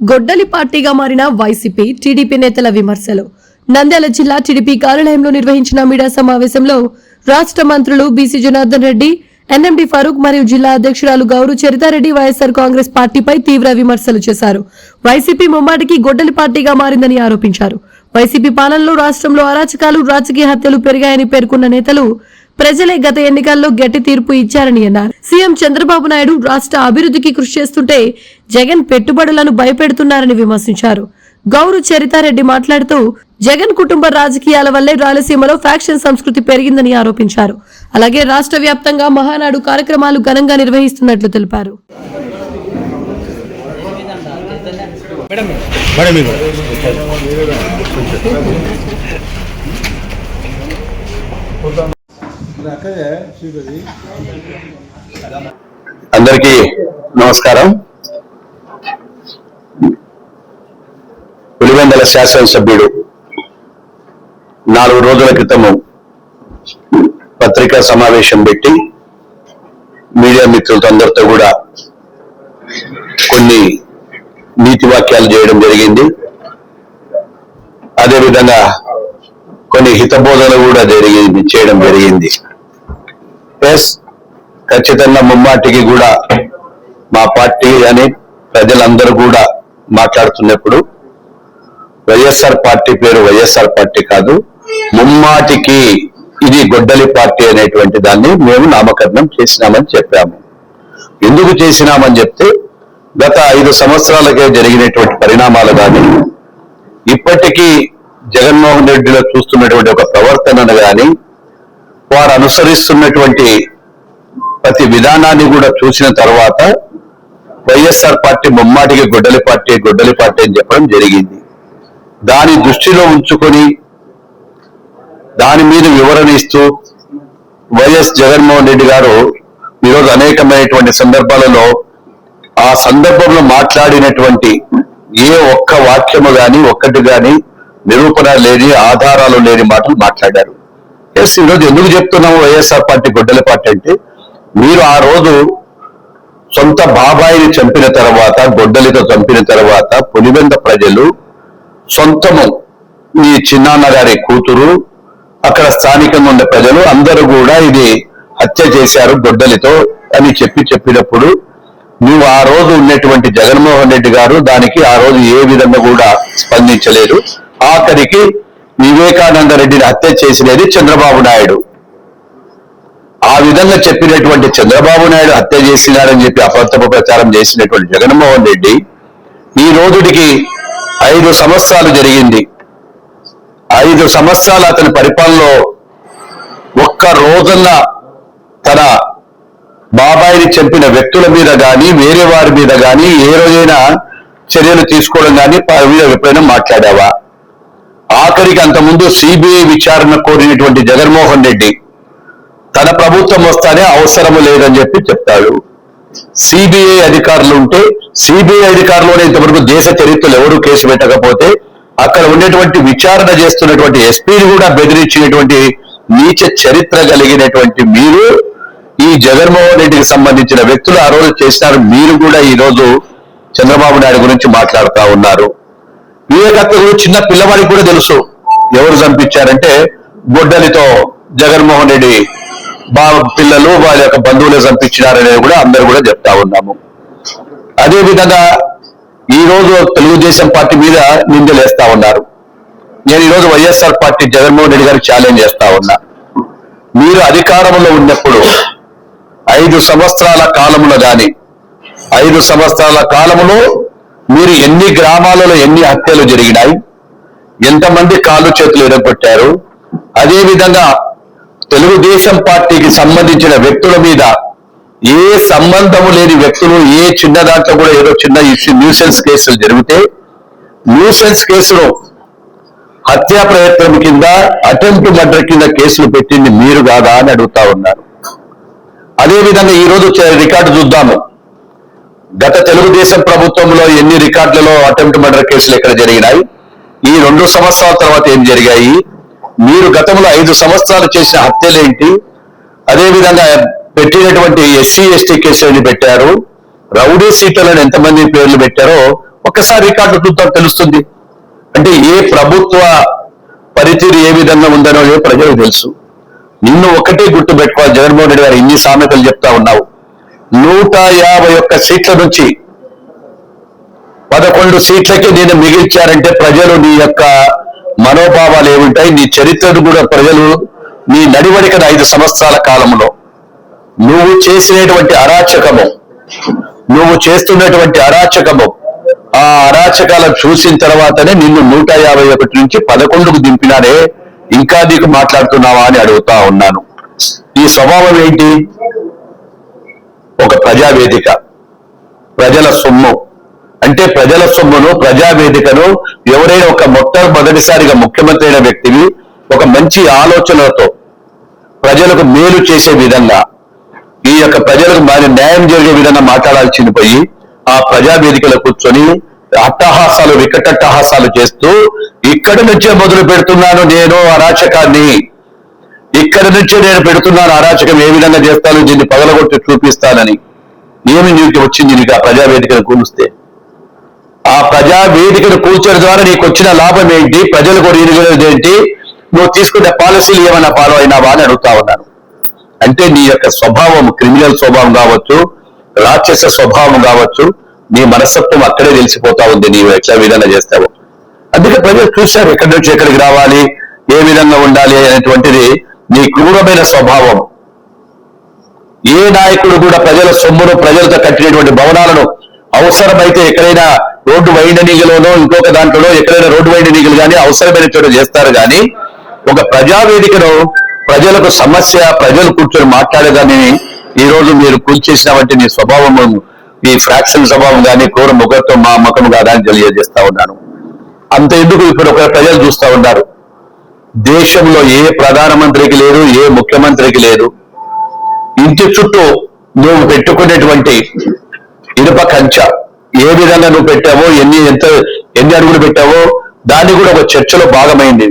గొడ్డలి పార్టీగా మారిన వైసీపీ టీడీపీ నేతల విమర్శలు. నంద్యాల జిల్లా టీడీపీ కార్యాలయంలో నిర్వహించిన మీడియా సమావేశంలో రాష్ట్ర మంత్రులు బీసీ జనార్దన్ రెడ్డి, ఎన్ఎండి ఫరూక్ మరియు జిల్లా అధ్యక్షురాలు గౌరు చరితారెడ్డి వైఎస్ఆర్ కాంగ్రెస్ పార్టీపై తీవ్ర విమర్శలు చేశారు. వైసీపీ ముమ్మాటికి గొడ్డలి పార్టీగా మారిందని ఆరోపించారు. వైసీపీ పాలనలో రాష్ట్రంలో అరాచకాలు, రాజకీయ హత్యలు పెరిగాయని పేర్కొన్న నేతలు ప్రజలే గత ఎన్నికల్లో గట్టి తీర్పు ఇచ్చారని అన్నారు. సీఎం చంద్రబాబు నాయుడు రాష్ట్ర అభివృద్ధికి కృషి చేస్తుంటే జగన్ పెట్టుబడులను భయపెడుతున్నారని విమర్శించారు. గౌరు చరితారెడ్డి మాట్లాడుతూ జగన్ కుటుంబ రాజకీయాల వల్లే రాయలసీమలో ఫ్యాక్షన్ సంస్కృతి పెరిగిందని ఆరోపించారు. అలాగే రాష్ట్ర వ్యాప్తంగా మహానాడు కార్యక్రమాలు ఘనంగా నిర్వహిస్తున్నట్లు తెలిపారు. అందరికీ నమస్కారం. పులివెందుల శాసనసభ్యుడు 4 రోజుల క్రితము పత్రికా సమావేశం పెట్టి మీడియా మిత్రులతో అందరితో కూడా కొన్ని నీతి వాక్యాలు చేయడం జరిగింది. అదేవిధంగా కొన్ని హితబోధనలు కూడా చేయడం జరిగింది. ఖచ్చితంగా ముమ్మాటికి కూడా మా పార్టీ అని ప్రజలందరూ కూడా మాట్లాడుతున్నప్పుడు వైఎస్ఆర్ పార్టీ పేరు వైఎస్ఆర్ పార్టీ కాదు, ముమ్మాటికి ఇది గొడ్డలి పార్టీ అనేటువంటి దాన్ని మేము నామకరణం చేసినామని చెప్పాము. ఎందుకు చేసినామని చెప్తే గత 5 సంవత్సరాలకే జరిగినటువంటి పరిణామాలు కానీ, ఇప్పటికీ జగన్మోహన్ రెడ్డిలో చూస్తున్నటువంటి ఒక ప్రవర్తనను కానీ, వారు అనుసరిస్తున్నటువంటి ప్రతి విధానాన్ని కూడా చూసిన తర్వాత వైఎస్ఆర్ పార్టీ ముమ్మాటికి గొడ్డలి పార్టీ అని చెప్పడం జరిగింది. దాని దృష్టిలో ఉంచుకొని దాని మీద వివరణ ఇస్తూ వైఎస్ జగన్మోహన్ రెడ్డి గారు ఈరోజు అనేకమైనటువంటి సందర్భాలలో ఆ సందర్భంలో మాట్లాడినటువంటి ఏ ఒక్క వాక్యము గాని ఒక్కటి గాని నిరూపణ లేని, ఆధారాలు లేని మాటలు మాట్లాడారు. ఈరోజు ఎందుకు చెప్తున్నాము వైఎస్ఆర్ పార్టీ గొడ్డలి పార్టీ అంటే, మీరు ఆ రోజు సొంత బాబాయిని చంపిన తర్వాత, గొడ్డలితో చంపిన తర్వాత పులివెంద ప్రజలు సొంతము ఈ చిన్నాన్న గారి కూతురు, అక్కడ స్థానికంగా ఉన్న ప్రజలు అందరూ కూడా ఇది హత్య చేశారు గొడ్డలితో అని చెప్పినప్పుడు నువ్వు ఆ రోజు ఉన్నటువంటి జగన్మోహన్ రెడ్డి గారు దానికి ఆ రోజు ఏ విధంగా కూడా స్పందించలేదు. ఆఖరికి వివేకానంద రెడ్డిని హత్య చేసినది చంద్రబాబు నాయుడు. ఆ విధంగా చెప్పినటువంటి చంద్రబాబు నాయుడు హత్య చేసినారని చెప్పి అబద్ధపు ప్రచారం చేసినటువంటి జగన్మోహన్ రెడ్డి ఈ రోజుడికి 5 సంవత్సరాలు జరిగింది. 5 సంవత్సరాలు అతని పరిపాలనలో ఒక్క రోజున తన బాబాయిని చంపిన వ్యక్తుల మీద కానీ, వేరే వారి మీద కానీ ఏ రోజైనా చర్యలు తీసుకోవడం కానీ ఎప్పుడైనా మాట్లాడావా? ఆఖరికి అంతకుముందు సిబిఐ విచారణ కోరినటువంటి జగన్మోహన్ రెడ్డి తన ప్రభుత్వం వస్తానే అవసరము లేదని చెప్పి చెప్తాడు. సిబిఐ అధికారులు ఉంటే, సిబిఐ అధికారులోనే ఇంతవరకు దేశ చరిత్రలు ఎవరు కేసు పెట్టకపోతే అక్కడ ఉండేటువంటి విచారణ చేస్తున్నటువంటి ఎస్పీని కూడా బెదిరించినటువంటి నీచ చరిత్ర కలిగినటువంటి మీరు ఈ జగన్మోహన్ రెడ్డికి సంబంధించిన వ్యక్తులు ఆ రోజు చేసినారు. మీరు కూడా ఈ రోజు చంద్రబాబు నాయుడు గురించి మాట్లాడుతూ ఉన్నారు. వివేకానంద చిన్న పిల్లవాడికి కూడా తెలుసు ఎవరు చంపించారంటే గొడ్డలితో జగన్మోహన్ రెడ్డి పిల్లలు వాళ్ళ యొక్క బంధువులే చంపించినారనేది కూడా అందరూ కూడా చెప్తా ఉన్నాము. అదేవిధంగా ఈ రోజు తెలుగుదేశం పార్టీ మీద నిందలేస్తా ఉన్నారు. నేను ఈరోజు వైఎస్ఆర్ పార్టీ జగన్మోహన్ రెడ్డి గారికి ఛాలెంజ్ చేస్తా ఉన్నా. మీరు అధికారంలో ఉన్నప్పుడు 5 సంవత్సరాల కాలంలో కానీ 5 సంవత్సరాల కాలంలో మీరు ఎన్ని గ్రామాలలో ఎన్ని హత్యలు జరిగినాయి, ఎంతమంది కాళ్ళు చేతులు ఎరగొట్టారు, అదేవిధంగా తెలుగుదేశం పార్టీకి సంబంధించిన వ్యక్తుల మీద ఏ సంబంధము లేని వ్యక్తులు ఏ చిన్న దాంట్లో కూడా ఏదో చిన్న న్యూసెన్స్ కేసులు జరిగితే న్యూసెన్స్ కేసులు హత్యా ప్రయత్నం కింద, అటెంప్ట్ మర్డర్ కింద కేసులు పెట్టింది మీరు కాదా అని అడుగుతా ఉన్నారు. అదేవిధంగా ఈ రోజు రికార్డు చూద్దాము. గత తెలుగుదేశం ప్రభుత్వంలో ఎన్ని రికార్డులలో అటెంప్ట్ మర్డర్ కేసులు ఎక్కడ జరిగినాయి, ఈ 2 సంవత్సరాల తర్వాత ఏం జరిగాయి, మీరు గతంలో 5 సంవత్సరాలు చేసిన హత్యలేంటి, అదేవిధంగా పెట్టినటువంటి ఎస్సీ ఎస్టీ కేసులను పెట్టారు, రౌడీ సీట్లను ఎంతమంది పేర్లు పెట్టారో ఒక్కసారి రికార్డు చూద్దాం, తెలుస్తుంది. అంటే ఏ ప్రభుత్వ పనితీరు ఏ విధంగా ఉందనో ప్రజలకు తెలుసు. నిన్ను ఒకటే గుర్తు పెట్టుకోవాలి, జగన్మోహన్ రెడ్డి గారు ఇన్ని సామెతలు చెప్తా ఉన్నావు. 151 సీట్ల నుంచి 11 సీట్లకి నేను మిగిల్చారంటే ప్రజలు నీ యొక్క మనోభావాలు ఏముంటాయి, నీ చరిత్రను కూడా ప్రజలు నీ నడివడికన 5 సంవత్సరాల కాలంలో నువ్వు చేసినటువంటి అరాచకము, నువ్వు చేస్తున్నటువంటి అరాచకము, ఆ అరాచకాలను చూసిన తర్వాతనే నిన్ను 151 నుంచి 11కు దింపినాడే, ఇంకా నీకు మాట్లాడుతున్నావా అని అడుగుతా ఉన్నాను. ఈ స్వభావం ఏంటి? ఒక ప్రజావేదిక, ప్రజల సొమ్ము అంటే ప్రజల సొమ్మును, ప్రజావేదికను ఎవరైనా ఒక మొట్టమొదటిసారిగా ముఖ్యమంత్రి అయిన వ్యక్తివి ఒక మంచి ఆలోచనలతో ప్రజలకు మేలు చేసే విధంగా, ఈ యొక్క ప్రజలకు న్యాయం జరిగే విధంగా మాట్లాడాల్సింది పోయి ఆ ప్రజావేదికలో కూర్చొని అట్టహాసాలు, వికటట్టహాసాలు చేస్తూ ఇక్కడి నుంచే మొదలు పెడుతున్నాను నేను అరాచకాన్ని, ఇక్కడి నుంచే నేను పెడుతున్నాను అరాచకం, ఏ విధంగా చేస్తాను దీన్ని పగలగొట్టి చూపిస్తానని. ఏమి నీకు వచ్చింది నీకు ఆ ప్రజావేదికను కూలిస్తే? ఆ ప్రజావేదికను కూల్చడం ద్వారా నీకు వచ్చిన లాభం ఏంటి? ప్రజలకు ఏంటి? నువ్వు తీసుకున్న పాలసీలు ఏమైనా ఫాలో అయినావా అని అడుగుతా ఉన్నాను. అంటే నీ యొక్క స్వభావం, క్రిమినల్ స్వభావం కావచ్చు, రాక్షస స్వభావం కావచ్చు, నీ మనస్తత్వం అక్కడే తెలిసిపోతా ఉంది, నీవు ఎట్లా విధంగా చేస్తావు. అందుకే ప్రజలు చూశారు ఎక్కడి నుంచి ఎక్కడికి రావాలి, ఏ విధంగా ఉండాలి అనేటువంటిది నీ క్రూరమైన స్వభావం. ఏ నాయకుడు కూడా ప్రజల సొమ్మును, ప్రజలతో కట్టినటువంటి భవనాలను అవసరమైతే ఎక్కడైనా రోడ్డు వైండనీగలోనో ఇంకొక దాంట్లో ఎక్కడైనా రోడ్డు వైండనీగలు కానీ అవసరమైన చోట చేస్తారు. కానీ ఒక ప్రజావేదికను ప్రజలకు సమస్య, ప్రజలు కూర్చొని మాట్లాడేదాన్ని ఈ రోజు మీరు కూల్చేసినామంటే నీ స్వభావము, ఈ ఫ్రాక్షన్ స్వభావం కానీ క్రూర ముఖతో మా ముఖం కాదా అని తెలియజేస్తా ఉన్నాను. అంత ఎందుకు ఇప్పుడు ఒక ప్రజలు చూస్తా ఉన్నారు, దేశంలో ఏ ప్రధానమంత్రికి లేదు, ఏ ముఖ్యమంత్రికి లేదు, ఇంటి చుట్టూ నువ్వు పెట్టుకునేటువంటి ఇనుప కంచె ఏ విధంగా నువ్వు పెట్టావో, ఎన్ని అడుగులు పెట్టావో దాన్ని కూడా ఒక చర్చలో భాగమైంది.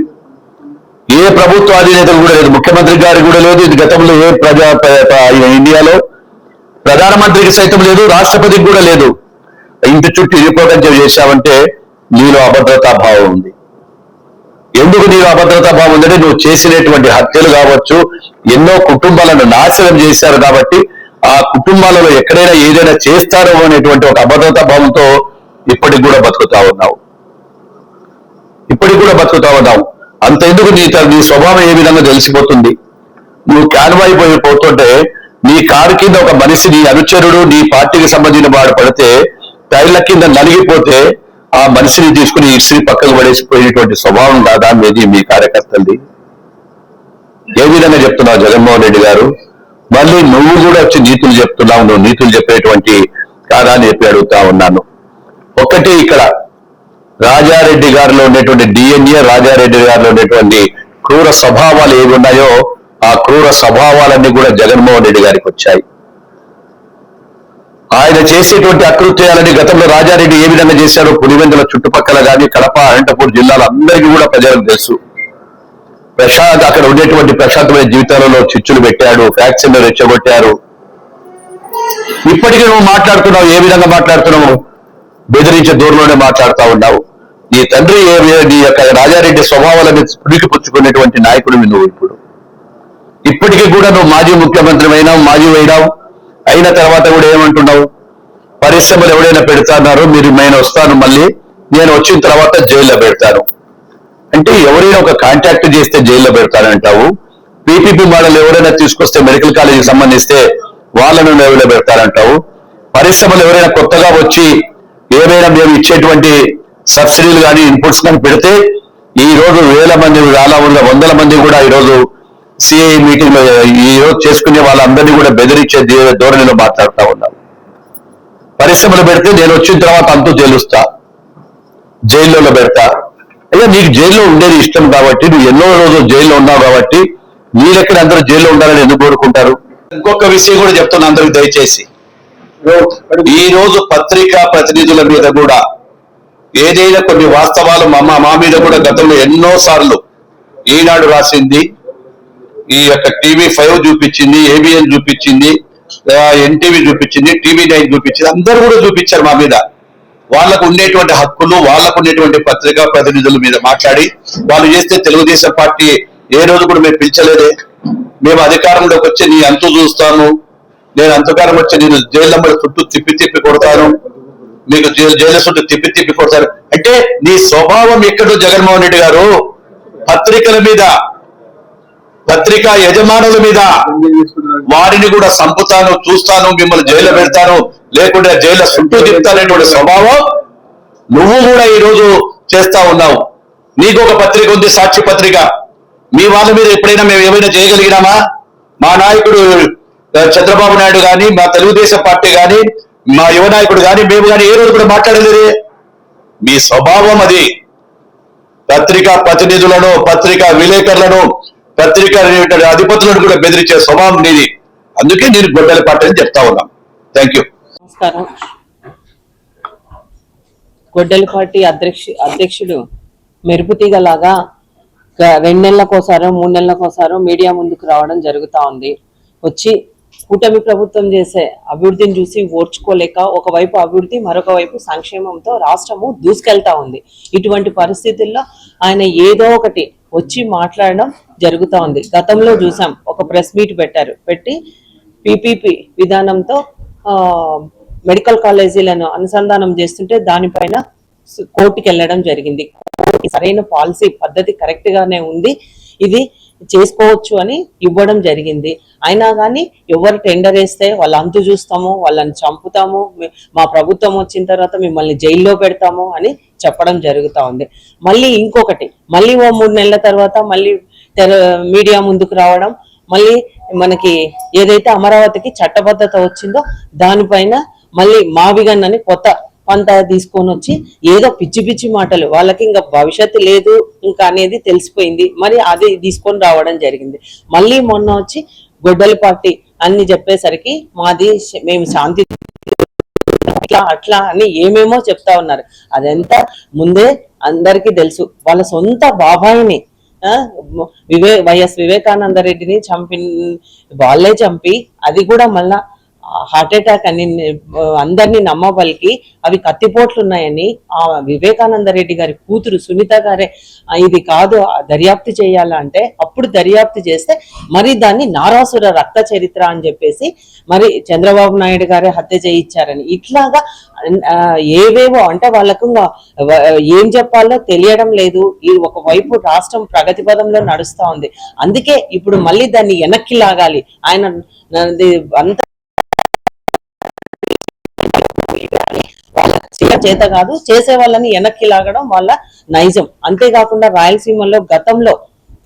ఏ ప్రభుత్వ అధినేతలు కూడా లేదు, ముఖ్యమంత్రి గారికి కూడా లేదు, ఇది గతంలో ఏ ఇండియాలో ప్రధానమంత్రికి సైతం లేదు, రాష్ట్రపతికి కూడా లేదు. ఇంటి చుట్టూ ఇనుప కంచె చేశావంటే నీలో అభద్రతా భావం ఉంది. ఎందుకు నీలో అభద్రతా భావం ఉందంటే నువ్వు చేసినటువంటి హత్యలు కావచ్చు, ఎన్నో కుటుంబాలను నాశనం చేశారు కాబట్టి ఆ కుటుంబాలలో ఎక్కడైనా ఏదైనా చేస్తారో అనేటువంటి ఒక అభద్రతా భావంతో ఇప్పటికి కూడా బతుకుతా ఉన్నావు. అంత ఎందుకు నీ స్వభావం ఏ విధంగా తెలిసిపోతుంది. నువ్వు క్యాన్వాయ్ పోతుంటే నీ కారు కింద ఒక మనిషి, నీ అనుచరుడు, నీ పార్టీకి సంబంధించిన వాడు పడితే టైర్ల కింద నలిగిపోతే ఆ మనిషిని తీసుకుని ఇసిరి పక్కకు పడేసిపోయినటువంటి స్వభావం కాదా మీది, మీ కార్యకర్తలది? ఏ విధంగా చెప్తున్నావు జగన్మోహన్ రెడ్డి గారు? మళ్ళీ నువ్వు కూడా వచ్చి నీతులు చెప్తున్నావు, నువ్వు నీతులు చెప్పేటువంటి కాదా అని చెప్పి అడుగుతా ఉన్నాను. ఒకటి ఇక్కడ రాజారెడ్డి గారిలో ఉండేటువంటి DNA, రాజారెడ్డి గారిలో ఉండేటువంటి క్రూర స్వభావాలు ఏవి ఉన్నాయో ఆ క్రూర స్వభావాలన్నీ కూడా జగన్మోహన్ రెడ్డి గారికి వచ్చాయి. ఆయన చేసేటువంటి అకృత్యాలని గతంలో రాజారెడ్డి ఏ విధంగా చేశారో పులివెందుల చుట్టుపక్కల కానీ కడప, అనంతపూర్ జిల్లాలో అందరికీ కూడా ప్రజలకు తెలుసు. అక్కడ ఉండేటువంటి ప్రశాంతమైన జీవితాలలో చిచ్చులు పెట్టాడు, ఫ్యాక్షన్ రెచ్చగొట్టారు. ఇప్పటికీ నువ్వు మాట్లాడుతున్నావు, ఏ విధంగా మాట్లాడుతున్నావు? బెదిరించే దూరంలోనే మాట్లాడుతూ ఉన్నావు. నీ తండ్రి నీ యొక్క రాజారెడ్డి స్వభావాలను పుచ్చుకునేటువంటి నాయకుడివి నువ్వు. ఇప్పటికీ కూడా నువ్వు మాజీ ముఖ్యమంత్రి అయినావు, అయిన తర్వాత కూడా ఏమంటున్నావు? పరిశ్రమలు ఎవడైనా పెడతాన్నారు, నేను వస్తాను, మళ్ళీ నేను వచ్చిన తర్వాత జైల్లో పెడతాను అంటే ఎవరైనా ఒక కాంట్రాక్ట్ చేస్తే జైల్లో పెడతానంటావు. PPP మోడల్ ఎవరైనా తీసుకొస్తే మెడికల్ కాలేజీకి సంబంధిస్తే వాళ్ళను ఎవరైనా పెడతానంటావు. పరిశ్రమలు ఎవరైనా కొత్తగా వచ్చి ఏమైనా మేము ఇచ్చేటువంటి సబ్సిడీలు కానీ ఇన్పుట్స్ కానీ పెడితే ఈ రోజు వేల మంది, వందల మంది కూడా ఈరోజు CII మీటింగ్ లో ఈ రోజు చేసుకునే వాళ్ళందరినీ కూడా బెదిరించే ధోరణిలో మాట్లాడుతూ ఉన్నాం. పరిశ్రమలు పెడితే నేను వచ్చిన తర్వాత అంతూ తేలుస్తా, జైల్లో పెడతా. అయ్యా నీకు జైల్లో ఉండేది ఇష్టం కాబట్టి, నువ్వు ఎన్నో రోజులు జైల్లో ఉన్నావు కాబట్టి మీరెక్కడ అందరూ జైల్లో ఉండాలని ఎందుకు కోరుకుంటారు? ఇంకొక విషయం కూడా చెప్తున్నా అందరికి దయచేసి, ఈ రోజు పత్రికా ప్రతినిధుల మీద కూడా ఏదైనా కొన్ని వాస్తవాలు మా మీద కూడా గతంలో ఎన్నో సార్లు ఈనాడు రాసింది, ఈ యొక్క TV5 చూపించింది, ABN చూపించింది, NTV చూపించింది, TV9 చూపించింది, అందరూ కూడా చూపించారు మా మీద. వాళ్ళకు ఉండేటువంటి హక్కులు, వాళ్ళకు ఉండేటువంటి పత్రికా ప్రతినిధుల మీద మాట్లాడి వాళ్ళు చేస్తే తెలుగుదేశం పార్టీ ఏ రోజు కూడా మేము పిలిచలేదే. మేము అధికారంలోకి వచ్చి నీ అంతు చూస్తాను, నేను అంతకాలం వచ్చి నేను జైలు నెంబర్ చుట్టూ తిప్పి తిప్పి కొడతాను, మీకు జైలు చుట్టూ తిప్పి తిప్పి కొడతాను అంటే నీ స్వభావం ఎక్కడో జగన్మోహన్ రెడ్డి గారు. పత్రికల మీద, పత్రికా యజమానుల మీద వారిని కూడా సంపుతాను, చూస్తాను, మిమ్మల్ని జైల్లో పెడతాను, లేకుంటే జైల్లో చుట్టూ తిప్పుతానేటువంటి స్వభావం నువ్వు కూడా ఈ రోజు చేస్తా ఉన్నావు. నీకు ఒక పత్రిక ఉంది, సాక్షి పత్రిక. మీ వాళ్ళ మీద ఎప్పుడైనా మేము ఏమైనా చేయగలిగినామా? మా నాయకుడు చంద్రబాబు నాయుడు కానీ, మా తెలుగుదేశం పార్టీ కానీ, మా యువ నాయకుడు కానీ, మేము కానీ ఏ రోజు కూడా మాట్లాడలేదు. మీ స్వభావం అది. పత్రికా ప్రతినిధులను, పత్రికా విలేకరులను, పత్రికా అధిపతులను కూడా బెదిరించే స్వభావం నీది. అందుకే నేను గొడ్డలి పార్టీ అని చెప్తా ఉన్నాం. Thank you. నమస్కారం. గొడ్డలి పార్టీ అధ్యక్షుడు మెరుపుతీగలాగా 2 నెలలకోసారో 3 నెలలకోసారో మీడియా ముందుకు రావడం జరుగుతూ ఉంది. వచ్చి కూటమి ప్రభుత్వం చేసే అభివృద్ధిని చూసి ఓర్చుకోలేక ఒకవైపు అభివృద్ధి, మరొక వైపు సంక్షేమంతో రాష్ట్రము దూసుకెళ్తా ఉంది. ఇటువంటి పరిస్థితుల్లో ఆయన ఏదో ఒకటి వచ్చి మాట్లాడడం జరుగుతూ ఉంది. గతంలో చూసాం, ఒక ప్రెస్ మీట్ పెట్టి పీపీపీ విధానంతో మెడికల్ కాలేజీలను అనుసంధానం చేస్తుంటే దానిపైన కోర్టుకి వెళ్ళడం జరిగింది. సరైన పాలసీ పద్ధతి కరెక్ట్ గానే ఉంది, ఇది చేసుకోవచ్చు అని ఇవ్వడం జరిగింది. అయినా కానీ ఎవరు టెండర్ వేస్తే వాళ్ళ అంతు చూస్తాము, వాళ్ళని చంపుతాము, మా ప్రభుత్వం వచ్చిన తర్వాత మిమ్మల్ని జైల్లో పెడతాము అని చెప్పడం జరుగుతూ ఉంది. మళ్ళీ ఇంకొకటి, మళ్ళీ ఓ 3 నెలల తర్వాత మళ్ళీ మీడియా ముందుకు రావడం, మళ్ళీ మనకి ఏదైతే అమరావతికి చట్టబద్ధత వచ్చిందో దానిపైన మళ్ళీ మావిగన్ అని కొత్త పంత తీసుకొని వచ్చి ఏదో పిచ్చి పిచ్చి మాటలు, వాళ్ళకి ఇంకా భవిష్యత్తు లేదు ఇంకా అనేది తెలిసిపోయింది, మరి అది తీసుకొని రావడం జరిగింది. మళ్ళీ మొన్న వచ్చి గొడ్డలి పార్టీ అన్ని చెప్పేసరికి మేము శాంతి అట్లా అని ఏమేమో చెప్తా ఉన్నారు. అదంతా ముందే అందరికీ తెలుసు. వాళ్ళ సొంత బాబాయిని వైఎస్ వివేకానంద రెడ్డిని వాళ్ళే చంపి, అది కూడా మళ్ళా హార్ట్ అటాక్ అని అందరినీ నమ్మబలికి అవి కత్తిపోట్లు ఉన్నాయని ఆ వివేకానంద రెడ్డి గారి కూతురు సునీత గారే ఇది కాదు దర్యాప్తు చేయాలంటే అప్పుడు దర్యాప్తు చేస్తే మరి దాన్ని నారాసుర రక్త చరిత్ర అని చెప్పేసి మరి చంద్రబాబు నాయుడు గారే హత్య చేయించారని ఇట్లాగా ఏవేవో అంటే వాళ్ళకు ఏం చెప్పాలో తెలియడం లేదు. ఈ ఒకవైపు రాష్ట్రం ప్రగతి పదంలో నడుస్తా ఉంది. అందుకే ఇప్పుడు మళ్ళీ దాన్ని వెనక్కి లాగాలి. ఆయన అంతా వాళ్ళ చేత కాదు, చేసే వాళ్ళని వెనక్కి లాగడం వాళ్ళ నైజం. అంతేకాకుండా రాయలసీమలో గతంలో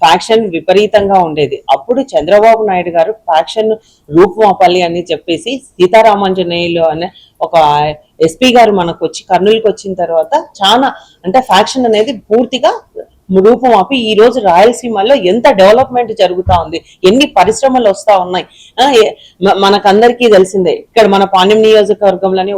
ఫ్యాక్షన్ విపరీతంగా ఉండేది. అప్పుడు చంద్రబాబు నాయుడు గారు ఫ్యాక్షన్ రూపుమాపాలి అని చెప్పేసి సీతారామాంజనేయులు అనే ఒక ఎస్పీ గారు మనకు వచ్చి కర్నూలుకి వచ్చిన తర్వాత చాలా అంటే ఫ్యాక్షన్ అనేది పూర్తిగా రూపుమాపి ఈ రోజు రాయలసీమలో ఎంత డెవలప్మెంట్ జరుగుతా ఉంది, ఎన్ని పరిశ్రమలు వస్తా ఉన్నాయి. మనకందరికీ తెలిసిందే, ఇక్కడ మన పాణ్యం నియోజకవర్గంలోనే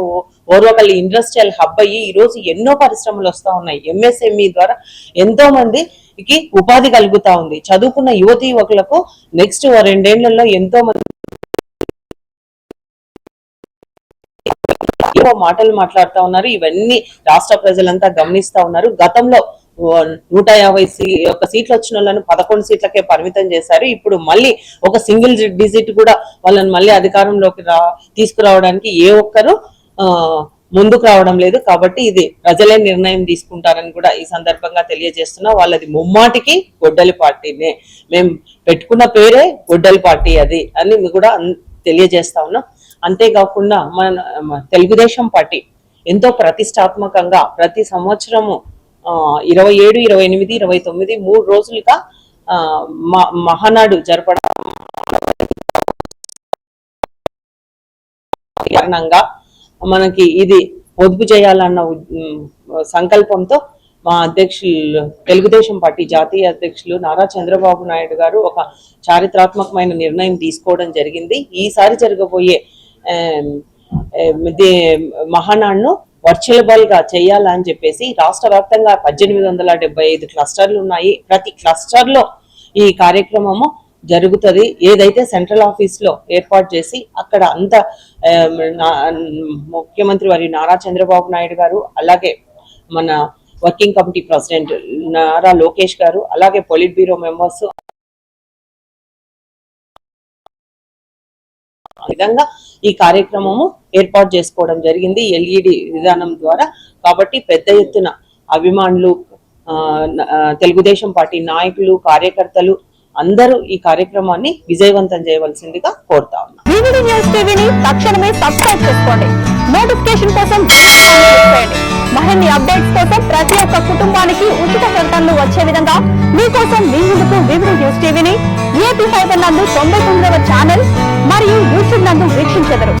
ఓర్వకల్లి ఇండస్ట్రియల్ హబ్ అయ్యి ఈ రోజు ఎన్నో పరిశ్రమలు వస్తా ఉన్నాయి. ఎంఎస్ఎంఈ ద్వారా ఎంతో మందికి ఉపాధి కలుగుతా ఉంది. చదువుకున్న యువతీ యువకులకు నెక్స్ట్ 2 ఏళ్లలో ఎంతో మంది మాటలు మాట్లాడుతూ ఉన్నారు. ఇవన్నీ రాష్ట్ర ప్రజలంతా గమనిస్తా ఉన్నారు. గతంలో 151 సీట్లు వచ్చిన వాళ్ళను 11 సీట్లకే పరిమితం చేశారు. ఇప్పుడు మళ్ళీ ఒక సింగిల్ డిజిట్ కూడా వాళ్ళని మళ్ళీ అధికారంలోకి తీసుకురావడానికి ఏ ఒక్కరు ముందుకు రావడం లేదు. కాబట్టి ఇది ప్రజలే నిర్ణయం తీసుకుంటారని కూడా ఈ సందర్భంగా తెలియజేస్తున్నా. వాళ్ళది ముమ్మాటికి గొడ్డలి పార్టీనే, మేము పెట్టుకున్న పేరే గొడ్డలి పార్టీ అది అని కూడా తెలియజేస్తా ఉన్నాం. అంతేకాకుండా మన తెలుగుదేశం పార్టీ ఎంతో ప్రతిష్టాత్మకంగా ప్రతి సంవత్సరము 27, 28, 29 3 రోజులుగా మహానాడు జరపడం కారణంగా మనకి ఇది పొదుపు చేయాలన్న సంకల్పంతో మా అధ్యక్షులు తెలుగుదేశం పార్టీ జాతీయ అధ్యక్షులు నారా చంద్రబాబు నాయుడు గారు ఒక చారిత్రాత్మకమైన నిర్ణయం తీసుకోవడం జరిగింది. ఈసారి జరగబోయే మహానాడును వర్చువల్ గా చేయాలని చెప్పేసి రాష్ట్ర వ్యాప్తంగా 1875 క్లస్టర్లు ఉన్నాయి. ప్రతి క్లస్టర్ లో ఈ కార్యక్రమము జరుగుతుంది. ఏదైతే సెంట్రల్ ఆఫీస్ లో ఏర్పాటు చేసి అక్కడ అంత ముఖ్యమంత్రి వారి నారా చంద్రబాబు నాయుడు గారు, అలాగే మన working committee president Nara Lokesh గారు, అలాగే పొలిట్ బ్యూరో మెంబర్స్ విధంగా ఈ కార్యక్రమము ఏర్పాటు చేసుకోవడం జరిగింది ఎల్ఈడి విధానం ద్వారా. కాబట్టి పెద్ద ఎత్తున అభిమానులు, తెలుగుదేశం పార్టీ నాయకులు, కార్యకర్తలు అందరూ ఈ కార్యక్రమాన్ని విజయవంతం చేయవలసిందిగా కోరుతా ఉన్నా. వివిడి న్యూస్ టీవీని తక్షణమే సబ్స్క్రైబ్ చేసుకోండి. నోటిఫికేషన్ కోసం బెల్ ఐకాన్ క్లిక్ చేయండి. మరిన్ని అప్డేట్స్ కోసం ప్రతి ఒక్క కుటుంబానికి ఉచిత ప్రకటనలు వచ్చే విధంగా మీకోసం మీ ముందుకు వివిడి న్యూస్ టీవీని ఏపీ 5 నందు 99వ ఛానల్ మరియు యూట్యూబ్ నందు వీక్షించెదరు.